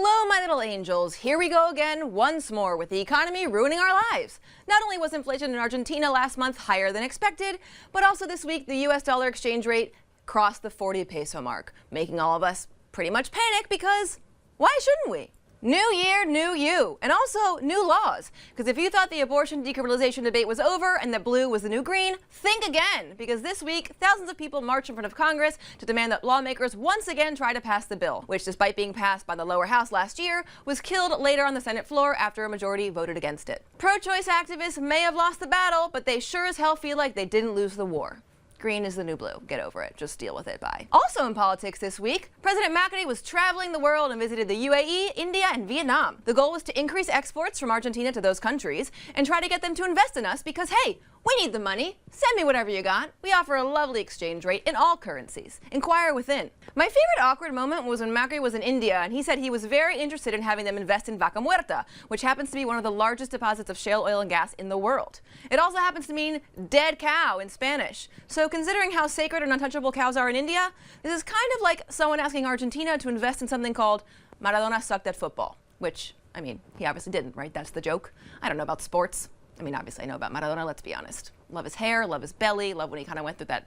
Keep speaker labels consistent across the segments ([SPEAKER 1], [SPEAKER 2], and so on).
[SPEAKER 1] Hello, my little angels. Here we go again once more with the economy ruining our lives. Not only was inflation in Argentina last month higher than expected, but also this week the US dollar exchange rate crossed the 40 peso mark, making all of us pretty much panic because why shouldn't we? New year, new you, and also new laws. Because if you thought the abortion decriminalization debate was over and that blue was the new green, think again. Because this week, thousands of people marched in front of Congress to demand that lawmakers once again try to pass the bill, which, despite being passed by the lower house last year, was killed later on the Senate floor after a majority voted against it. Pro-choice activists may have lost the battle, but they sure as hell feel like they didn't lose the war. Green is the new blue. Get over it. Just deal with it. Bye. Also in politics this week, President Macri was traveling the world and visited the UAE, India, and Vietnam. The goal was to increase exports from Argentina to those countries and try to get them to invest in us because, hey, we need the money. Send me whatever you got. We offer a lovely exchange rate in all currencies. Inquire within. My favorite awkward moment was when Macri was in India and he said he was very interested in having them invest in Vaca Muerta, which happens to be one of the largest deposits of shale oil and gas in the world. It also happens to mean dead cow in Spanish. So considering how sacred and untouchable cows are in India, this is kind of like someone asking Argentina to invest in something called Maradona sucked at football, which, I mean, he obviously didn't, right? That's the joke. I don't know about sports. I mean, obviously I know about Maradona, let's be honest. Love his hair, love his belly, love when he kind of went through that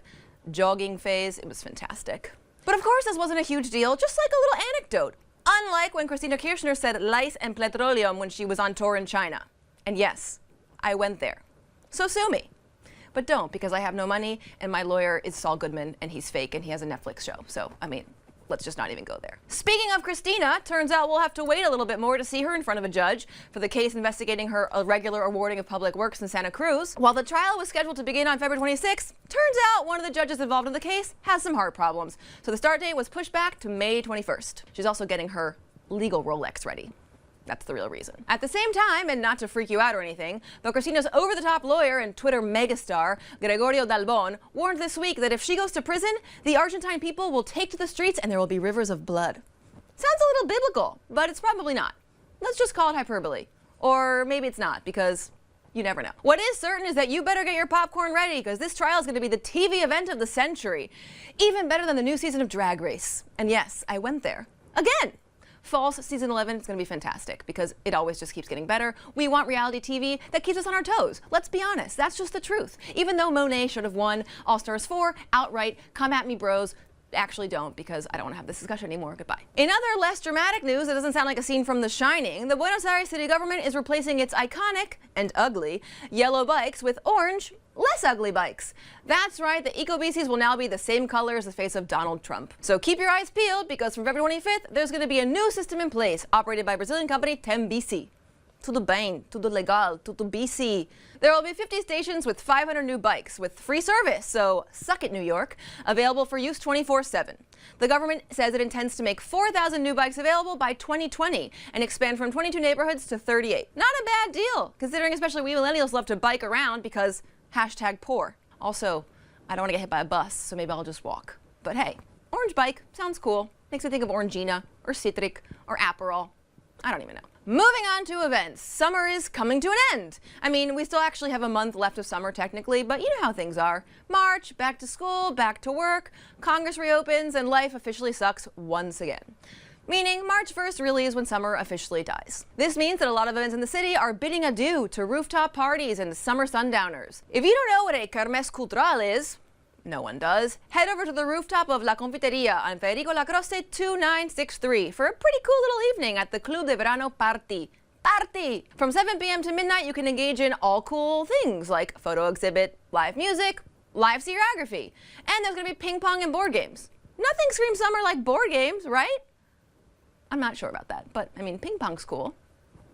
[SPEAKER 1] jogging phase. It was fantastic. But of course this wasn't a huge deal, just like a little anecdote. Unlike when Cristina Kirchner said "Lais en petroleum" when she was on tour in China. And yes, I went there. So sue me. But don't, because I have no money and my lawyer is Saul Goodman and he's fake and he has a Netflix show. So, I mean, let's just not even go there. Speaking of Cristina, turns out we'll have to wait a little bit more to see her in front of a judge for the case investigating her irregular awarding of public works in Santa Cruz. While the trial was scheduled to begin on February 26th, turns out one of the judges involved in the case has some heart problems. So the start date was pushed back to May 21st. She's also getting her legal Rolex ready. That's the real reason. At the same time, and not to freak you out or anything, but Cristina's over-the-top lawyer and Twitter megastar, Gregorio Dalbon, warned this week that if she goes to prison, the Argentine people will take to the streets and there will be rivers of blood. Sounds a little biblical, but it's probably not. Let's just call it hyperbole. Or maybe it's not, because you never know. What is certain is that you better get your popcorn ready, because this trial is going to be the TV event of the century. Even better than the new season of Drag Race. And yes, I went there. Again! Fall's season 11 is going to be fantastic because it always just keeps getting better. We want reality TV that keeps us on our toes. Let's be honest, that's just the truth. Even though Monet should have won All Stars 4 outright, come at me bros. Actually don't, because I don't want to have this discussion anymore. Goodbye. In other less dramatic news that doesn't sound like a scene from The Shining, the Buenos Aires city government is replacing its iconic and ugly yellow bikes with orange, less ugly bikes. That's right, the eco-bicis will now be the same color as the face of Donald Trump. So keep your eyes peeled, because from February 25th, there's going to be a new system in place operated by Brazilian company Tembici. Tudo bem, tudo legal, tudo bici. There will be 50 stations with 500 new bikes with free service, so suck it, New York, available for use 24/7. The government says it intends to make 4,000 new bikes available by 2020 and expand from 22 neighborhoods to 38. Not a bad deal, considering especially we millennials love to bike around because #poor. Also, I don't want to get hit by a bus, so maybe I'll just walk. But hey, orange bike sounds cool. Makes me think of Orangina or Citric or Aperol. I don't even know. Moving on to events. Summer is coming to an end. I mean, we still actually have a month left of summer technically, but you know how things are. March, back to school, back to work, Congress reopens, and life officially sucks once again. Meaning March 1st really is when summer officially dies. This means that a lot of events in the city are bidding adieu to rooftop parties and summer sundowners. If you don't know what a Kermés Cultural is, no one does, head over to the rooftop of La Confiteria on Federico Lacrosse 2963 for a pretty cool little evening at the Club de Verano Party. Party! From 7 p.m. to midnight, you can engage in all cool things like photo exhibit, live music, live seriography, and there's going to be ping pong and board games. Nothing screams summer like board games, right? I'm not sure about that, but I mean, ping pong's cool.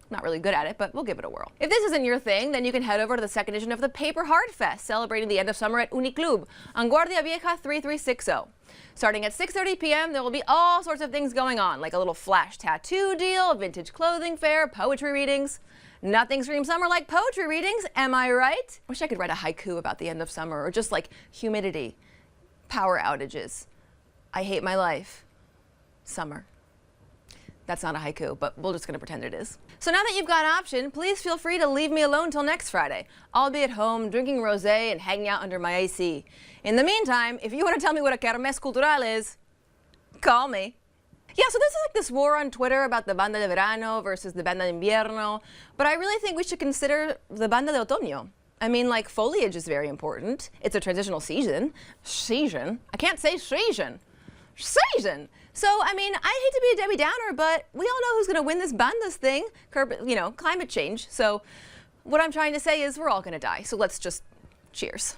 [SPEAKER 1] Not really good at it, but we'll give it a whirl. If this isn't your thing, then you can head over to the second edition of the Paper Heart Fest, celebrating the end of summer at Uniclub on Guardia Vieja 3360. Starting at 6:30 p.m., there will be all sorts of things going on, like a little flash tattoo deal, vintage clothing fair, poetry readings. Nothing screams summer like poetry readings, am I right? Wish I could write a haiku about the end of summer, or just like humidity, power outages. I hate my life. Summer. That's not a haiku, but we're just going to pretend it is. So now that you've got an option, please feel free to leave me alone till next Friday. I'll be at home drinking rosé and hanging out under my AC. In the meantime, if you want to tell me what a Kermés Cultural is, call me. Yeah, so this is like this war on Twitter about the banda de verano versus the banda de invierno, but I really think we should consider the banda de otoño. I mean, like, foliage is very important. It's a transitional season. Season? I can't say season. Season! So, I mean, I hate to be a Debbie Downer, but we all know who's going to win this bandas thing, climate change. So what I'm trying to say is we're all going to die. So let's just cheers.